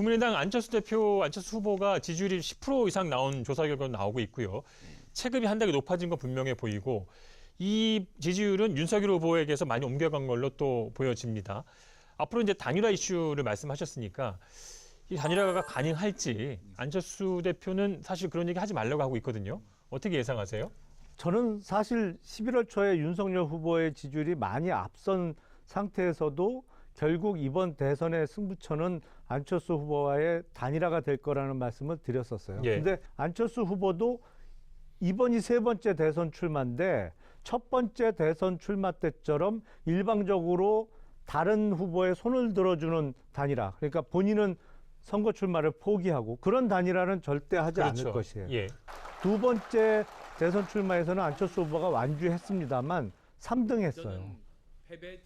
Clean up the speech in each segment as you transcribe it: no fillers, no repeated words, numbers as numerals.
국민의당 안철수 후보가 지지율이 10% 이상 나온 조사 결과가 나오고 있고요. 체급이 한 단계 높아진 건 분명해 보이고 이 지지율은 윤석열 후보에게서 많이 옮겨간 걸로 또 보여집니다. 앞으로 이제 단일화 이슈를 말씀하셨으니까 이 단일화가 가능할지 안철수 대표는 사실 그런 얘기 하지 말라고 하고 있거든요. 어떻게 예상하세요? 저는 사실 11월 초에 윤석열 후보의 지지율이 많이 앞선 상태에서도 결국 이번 대선의 승부처는 안철수 후보와의 단일화가 될 거라는 말씀을 드렸었어요. 근데 안철수 후보도 이번이 세 번째 대선 출마인데 첫 번째 대선 출마 때처럼 일방적으로 다른 후보의 손을 들어주는 단일화, 그러니까 본인은 선거 출마를 포기하고 그런 단일화는 절대 하지 않을 것이에요. 두 번째 대선 출마에서는 안철수 후보가 완주했습니다만 3등 했어요.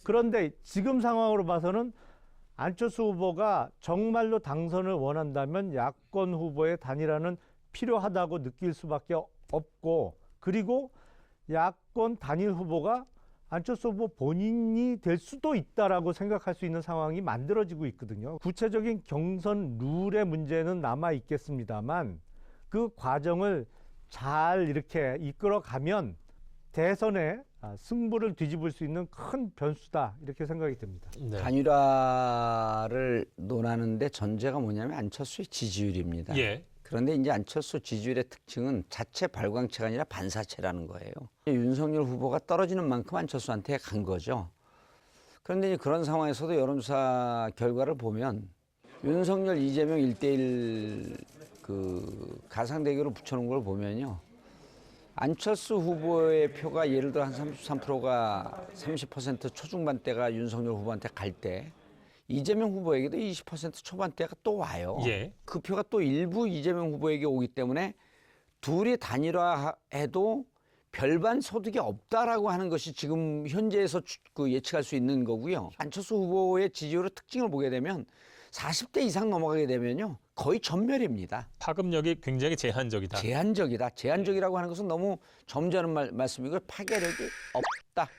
그런데 지금 상황으로 봐서는 안철수 후보가 정말로 당선을 원한다면 야권 후보의 단일화는 필요하다고 느낄 수밖에 없고, 그리고 야권 단일 후보가 안철수 후보 본인이 될 수도 있다라고 생각할 수 있는 상황이 만들어지고 있거든요. 구체적인 경선 룰의 문제는 남아 있겠습니다만 그 과정을 잘 이렇게 이끌어가면 대선에 승부를 뒤집을 수 있는 큰 변수다, 이렇게 생각이 듭니다. 네. 단일화를 논하는데 전제가 뭐냐면 안철수의 지지율입니다. 그런데 이제 안철수 지지율의 특징은 자체 발광체가 아니라 반사체라는 거예요. 윤석열 후보가 떨어지는 만큼 안철수한테 간 거죠. 그런데 이제 그런 상황에서도 여론조사 결과를 보면 윤석열, 이재명 1대1 그 가상대결을 붙여놓은 걸 보면요. 안철수 후보의 표가 예를 들어 한 33%가 30% 초중반대가 윤석열 후보한테 갈 때 이재명 후보에게도 20% 초반대가 또 와요. 그 표가 또 일부 이재명 후보에게 오기 때문에 둘이 단일화해도 별반 소득이 없다라고 하는 것이 지금 현재에서 예측할 수 있는 거고요. 안철수 후보의 지지율의 특징을 보게 되면 40대 이상 넘어가게 되면요. 거의 전멸입니다. 파급력이 굉장히 제한적이다. 제한적이라고 하는 것은 너무 점잖은 말씀이고 파괴력이 없다.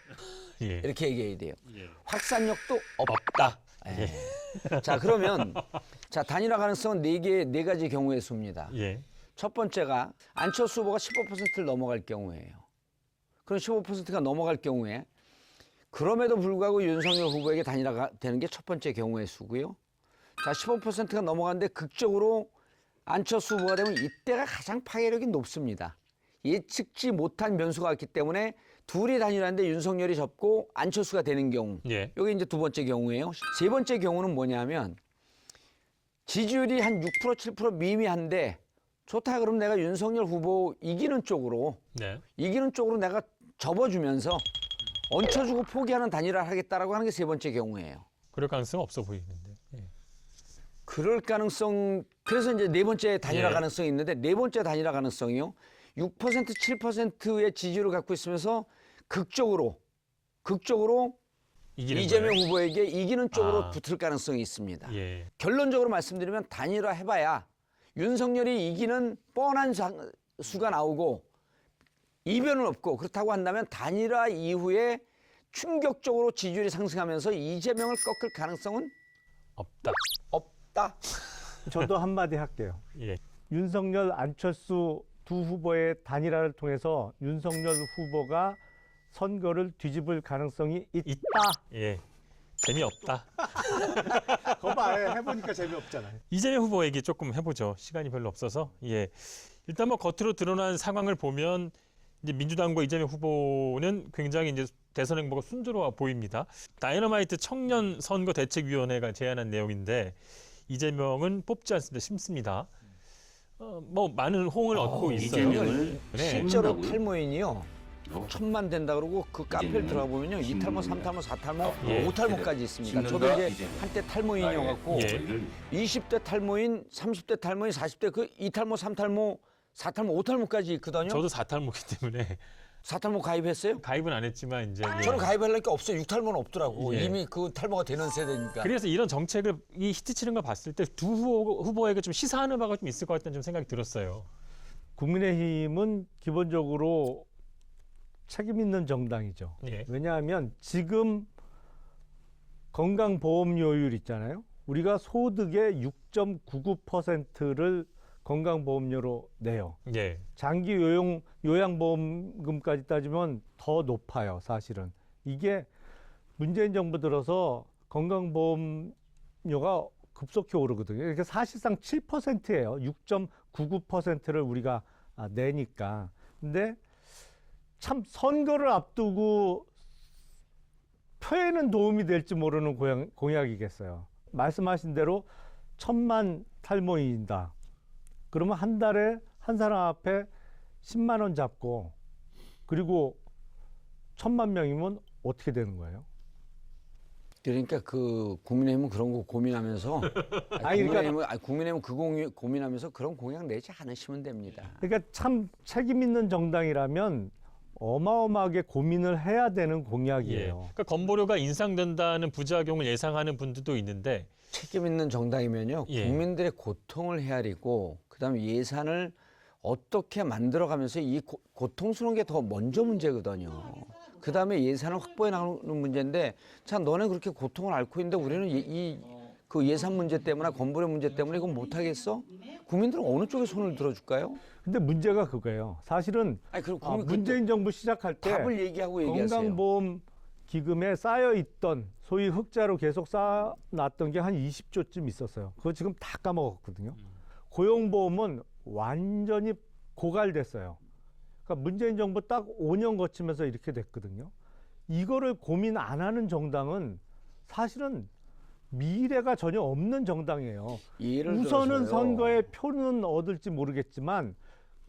이렇게 얘기해야 돼요. 확산력도 없다. 자, 그러면 단일화 가능성은 네 가지 경우의 수입니다. 첫 번째가 안철수 후보가 15%를 넘어갈 경우예요. 그럼 15%가 넘어갈 경우에 그럼에도 불구하고 윤석열 후보에게 단일화가 되는 게 첫 번째 경우의 수고요. 자, 15%가 넘어가는데 극적으로 안철수 후보가 되면 이때가 가장 파괴력이 높습니다. 예측지 못한 변수가 왔기 때문에 둘이 단일화인데 윤석열이 접고 안철수가 되는 경우. 이게 이제 두 번째 경우예요. 세 번째 경우는 뭐냐면 지지율이 한 6%, 7% 미미한데 좋다 그러면 내가 윤석열 후보 이기는 쪽으로 내가 접어주면서 얹혀주고 포기하는 단일화를 하겠다라고 하는 게 세 번째 경우예요. 그럴 가능성은 없어 보이는데. 그럴 가능성, 그래서 이제 네 번째 단일화 가능성이 있는데 네 번째 단일화 가능성이요. 6%, 7%의 지지율을 갖고 있으면서 극적으로 이재명 후보에게 이기는 쪽으로 붙을 가능성이 있습니다. 결론적으로 말씀드리면 단일화 해봐야 윤석열이 이기는 뻔한 수가 나오고 이변은 없고, 그렇다고 한다면 단일화 이후에 충격적으로 지지율이 상승하면서 이재명을 꺾을 가능성은 없다. 저도 한마디 할게요. 윤석열, 안철수 두 후보의 단일화를 통해서 윤석열 후보가 선거를 뒤집을 가능성이 있다. 재미없다. 거봐, 해보니까 재미없잖아요. 이재명 후보 얘기 조금 해보죠. 시간이 별로 없어서. 일단 뭐 겉으로 드러난 상황을 보면 이제 민주당과 이재명 후보는 굉장히 이제 대선 행보가 순조로워 보입니다. 다이너마이트 청년 선거 대책위원회가 제안한 내용인데 이재명은 뽑지 않습니다. 심습니다. 뭐 많은 호응을 얻고 있어요. 이재명을 실제로 탈모인이요. 1000만 된다 그러고 그 카페를 들어가 보면요. 2탈모, 3탈모, 4탈모, 5탈모까지 있습니다. 저도 이제 한때 탈모인이어갖고 20대 탈모인, 30대 탈모인, 40대 그 2탈모, 3탈모, 4탈모, 5탈모까지 있거든요. 저도 4탈모이기 때문에 4탈모 가입했어요? 가입은 안 했지만 이제 저는 가입하려니까 없어요. 6탈모는 없더라고. 이미 그 탈모가 되는 세대니까. 그래서 이런 정책을 이 히트치는 걸 봤을 때 두 후보에게 좀 시사하는 바가 좀 있을 것 같다는 좀 생각이 들었어요. 국민의힘은 기본적으로 책임 있는 정당이죠. 왜냐하면 지금 건강보험료율 있잖아요. 우리가 소득의 6.99%를 건강보험료로 내요. 예. 장기 요양보험금까지 따지면 더 높아요, 사실은. 이게 문재인 정부 들어서 건강보험료가 급속히 오르거든요. 이게 사실상 7%예요. 6.99%를 우리가 내니까. 근데 참 선거를 앞두고 표에는 도움이 될지 모르는 공약이겠어요. 말씀하신 대로 1,000만 탈모인이다. 그러면 한 달에 한 사람 앞에 10만 원 잡고 그리고 1,000만 명이면 어떻게 되는 거예요? 그러니까 그 국민의힘은 그런 거 고민하면서 국민의힘은 고민하면서 그런 공약 내지 않으시면 됩니다. 그러니까 참 책임 있는 정당이라면 어마어마하게 고민을 해야 되는 예. 공약이에요. 그러니까 건보료가 인상된다는 부작용을 예상하는 분들도 있는데 책임 있는 정당이면요. 예. 국민들의 고통을 헤아리고 그다음에 예산을 어떻게 만들어가면서 이 고통스러운 게 더 먼저 문제거든요. 그다음에 예산을 확보해 나가는 문제인데 참 너네 그렇게 고통을 앓고 있는데 우리는 그 예산 문제 때문에 건보료 문제 때문에 이건 못하겠어? 국민들은 어느 쪽에 손을 들어줄까요? 근데 문제가 그거예요. 사실은 아니 그럼 문재인 정부 시작할 때 답을 얘기하세요. 건강보험 기금에 쌓여 있던 소위 흑자로 계속 쌓아놨던 게 한 20조쯤 있었어요. 그거 지금 다 까먹었거든요. 고용보험은 완전히 고갈됐어요. 그러니까 문재인 정부 딱 5년 거치면서 이렇게 됐거든요. 이거를 고민 안 하는 정당은 사실은 미래가 전혀 없는 정당이에요. 우선은 선거에 표는 얻을지 모르겠지만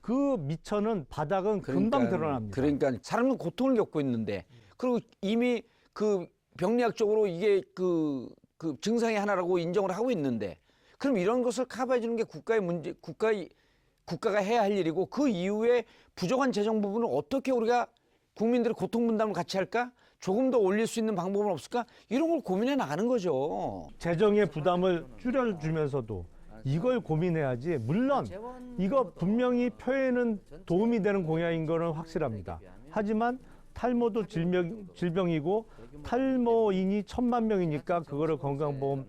그 미천은 바닥은 금방 드러납니다. 그러니까 사람은 고통을 겪고 있는데 그리고 이미 그 병리학적으로 이게 그 증상의 하나라고 인정을 하고 있는데 그럼 이런 것을 커버해 주는 게 국가의 문제, 국가가 해야 할 일이고 그 이후에 부족한 재정 부분을 어떻게 우리가 국민들의 고통 분담을 같이 할까? 조금 더 올릴 수 있는 방법은 없을까? 이런 걸 고민해 나가는 거죠. 재정의 부담을 줄여주면서도 이걸 고민해야지. 물론 이거 분명히 표에는 도움이 되는 공약인 거는 확실합니다. 하지만 탈모도 질병이고 탈모인이 1,000만 명이니까 그거를 건강보험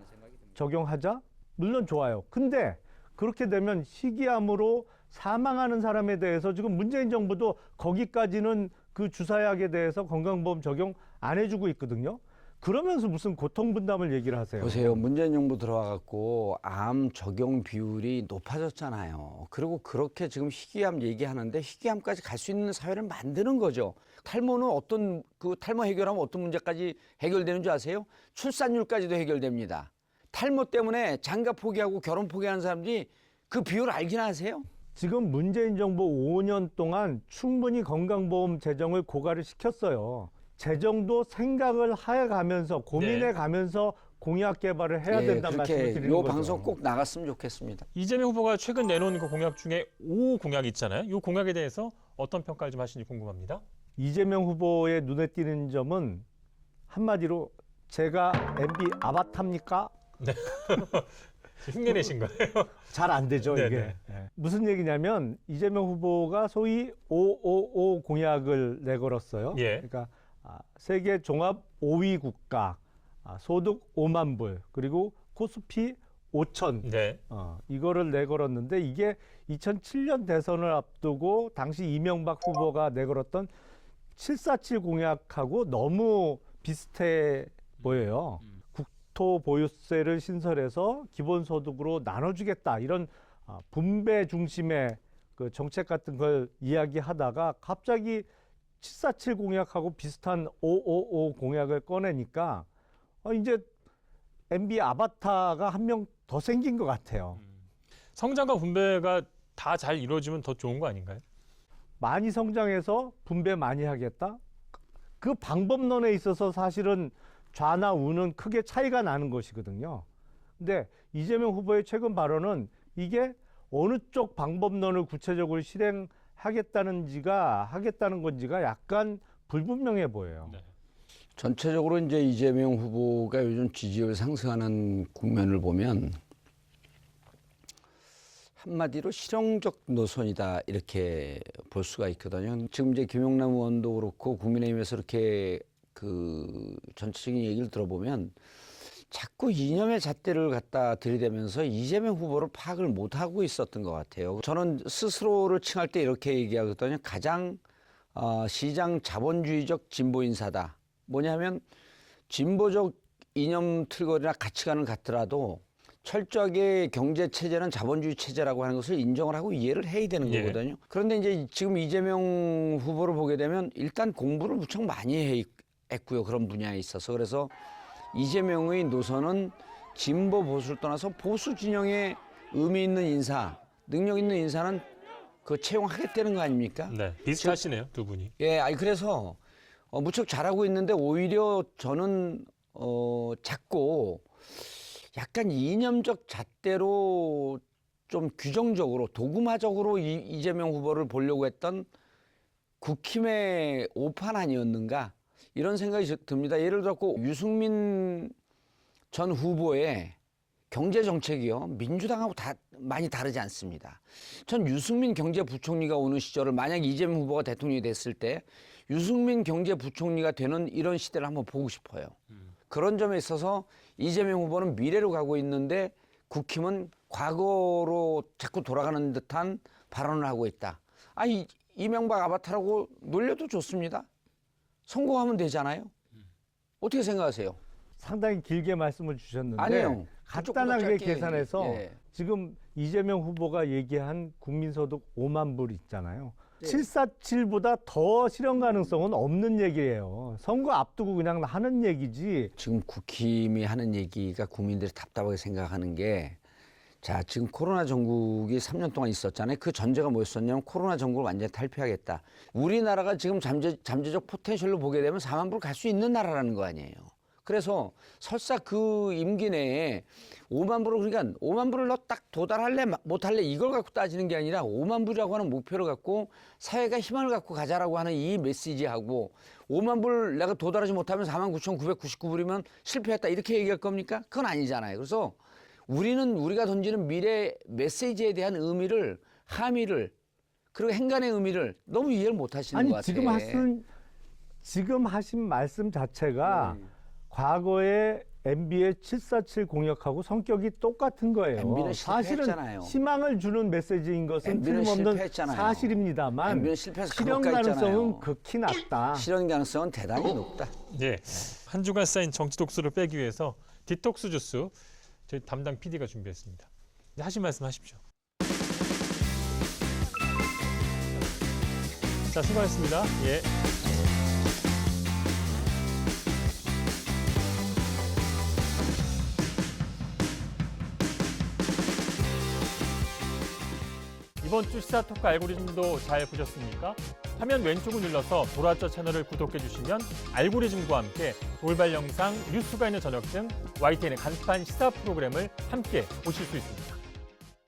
적용하자? 물론 좋아요. 근데 그렇게 되면 희귀암으로 사망하는 사람에 대해서 지금 문재인 정부도 거기까지는 그 주사약에 대해서 건강보험 적용 안 해주고 있거든요. 그러면서 무슨 고통분담을 얘기를 하세요. 보세요. 문재인 정부 들어와갖고 암 적용 비율이 높아졌잖아요. 그리고 그렇게 지금 희귀암 얘기하는데 희귀암까지 갈 수 있는 사회를 만드는 거죠. 탈모는 탈모 해결하면 어떤 문제까지 해결되는 줄 아세요? 출산율까지도 해결됩니다. 탈모 때문에 장가 포기하고 결혼 포기하는 사람들이 그 비율을 알긴 아세요? 지금 문재인 정부 5년 동안 충분히 건강보험 재정을 고갈을 시켰어요. 재정도 생각을 해가면서 고민해가면서 공약 개발을 해야 된다는 말씀을 드리는 거죠. 이 방송 꼭 나갔으면 좋겠습니다. 이재명 후보가 최근 내놓은 그 공약 중에 5 공약이 있잖아요. 이 공약에 대해서 어떤 평가를 좀 하시는지 궁금합니다. 이재명 후보의 눈에 띄는 점은 한마디로 제가 MB 아바타입니까? 네. 흉내내신 거예요. 잘 안 되죠, 이게. 네네. 네. 무슨 얘기냐면 이재명 후보가 소위 555 공약을 내걸었어요. 예. 그러니까 세계 종합 5위 국가, 소득 5만 불, 그리고 코스피 5천. 네. 이거를 내걸었는데 이게 2007년 대선을 앞두고 당시 이명박 후보가 내걸었던 747 공약하고 너무 비슷해 보여요. 국토보유세를 신설해서 기본소득으로 나눠주겠다 이런 분배 중심의 그 정책 같은 걸 이야기하다가 갑자기 747 공약하고 비슷한 555 공약을 꺼내니까 이제 MB 아바타가 한 명 더 생긴 것 같아요. 성장과 분배가 다 잘 이루어지면 더 좋은 거 아닌가요? 많이 성장해서 분배 많이 하겠다? 그 방법론에 있어서 사실은 좌나 우는 크게 차이가 나는 것이거든요. 근데 이재명 후보의 최근 발언은 이게 어느 쪽 방법론을 구체적으로 실행하겠다는 건지가 약간 불분명해 보여요. 네. 전체적으로 이제 이재명 후보가 요즘 지지율 상승하는 국면을 보면 한마디로 실용적 노선이다 이렇게 볼 수가 있거든요. 지금 이제 김용남 의원도 그렇고 국민의힘에서 이렇게 그 전체적인 얘기를 들어보면 자꾸 이념의 잣대를 갖다 들이대면서 이재명 후보를 파악을 못하고 있었던 것 같아요. 저는 스스로를 칭할 때 이렇게 얘기하거든요. 가장 시장 자본주의적 진보 인사다. 뭐냐면 진보적 이념 틀거리나 가치관은 같더라도 철저하게 경제 체제는 자본주의 체제라고 하는 것을 인정을 하고 이해를 해야 되는 예. 거거든요. 그런데 이제 지금 이재명 후보를 보게 되면 일단 공부를 무척 많이 했고요. 그런 분야에 있어서. 그래서 이재명의 노선은 진보 보수를 떠나서 보수 진영에 의미 있는 인사, 능력 있는 인사는 그 채용하겠다는 거 아닙니까? 네, 비슷하시네요, 두 분이. 예, 아니 그래서 무척 잘하고 있는데 오히려 저는 자꾸 약간 이념적 잣대로 좀 규정적으로 도구마적으로 이재명 후보를 보려고 했던 국힘의 오판 아니었는가 이런 생각이 듭니다. 예를 들어 유승민 전 후보의 경제 정책이요 민주당하고 많이 다르지 않습니다. 전 유승민 경제부총리가 오는 시절을 만약 이재명 후보가 대통령이 됐을 때 유승민 경제부총리가 되는 이런 시대를 한번 보고 싶어요. 그런 점에 있어서 이재명 후보는 미래로 가고 있는데 국힘은 과거로 자꾸 돌아가는 듯한 발언을 하고 있다. 이명박 아바타라고 놀려도 좋습니다. 성공하면 되잖아요. 어떻게 생각하세요? 상당히 길게 말씀을 주셨는데 아니에요. 간단하게 짧게 계산해서 예. 지금 이재명 후보가 얘기한 국민소득 5만 불 있잖아요. 네. 747보다 더 실현 가능성은 없는 얘기예요. 선거 앞두고 그냥 하는 얘기지. 지금 국힘이 하는 얘기가 국민들이 답답하게 생각하는 게 자, 지금 코로나 전국이 3년 동안 있었잖아요. 그 전제가 뭐였었냐면 코로나 전국을 완전히 탈피하겠다. 우리나라가 지금 잠재적 포텐셜로 보게 되면 4만 불 갈 수 있는 나라라는 거 아니에요. 그래서 설사 그 임기 내에 5만 불을 그러니까 5만 불을 너 딱 도달할래 못할래 이걸 갖고 따지는 게 아니라 5만 불이라고 하는 목표를 갖고 사회가 희망을 갖고 가자라고 하는 이 메시지하고 5만 불 내가 도달하지 못하면 49,999불이면 실패했다 이렇게 얘기할 겁니까? 그건 아니잖아요. 그래서 우리가 던지는 미래 메시지에 대한 의미를 함의를 그리고 행간의 의미를 너무 이해를 못 하시는 것 같아요. 지금 하신 말씀 자체가 과거에 MB의 747 공약하고 성격이 똑같은 거예요. MB는 사실은 실패했잖아요. 희망을 주는 메시지인 것은 MB는 틀림없는 실패했잖아요. 사실입니다만 MB는 실패해서 실현 감옥 가 가능성은 있잖아요. 극히 낮다. 실현 가능성은 대단히 높다. 예, 한 주간 쌓인 정치 독수를 빼기 위해서 디톡스 주스 저희 담당 PD가 준비했습니다. 이제 하신 말씀 하십시오. 자, 수고하셨습니다. 예. 이번 주 시사토크 알고리즘도 잘 보셨습니까? 화면 왼쪽을 눌러서 돌아쩌 채널을 구독해 주시면 알고리즘과 함께 돌발 영상, 뉴스가 있는 저녁 등 YTN의 간판 시사 프로그램을 함께 보실 수 있습니다.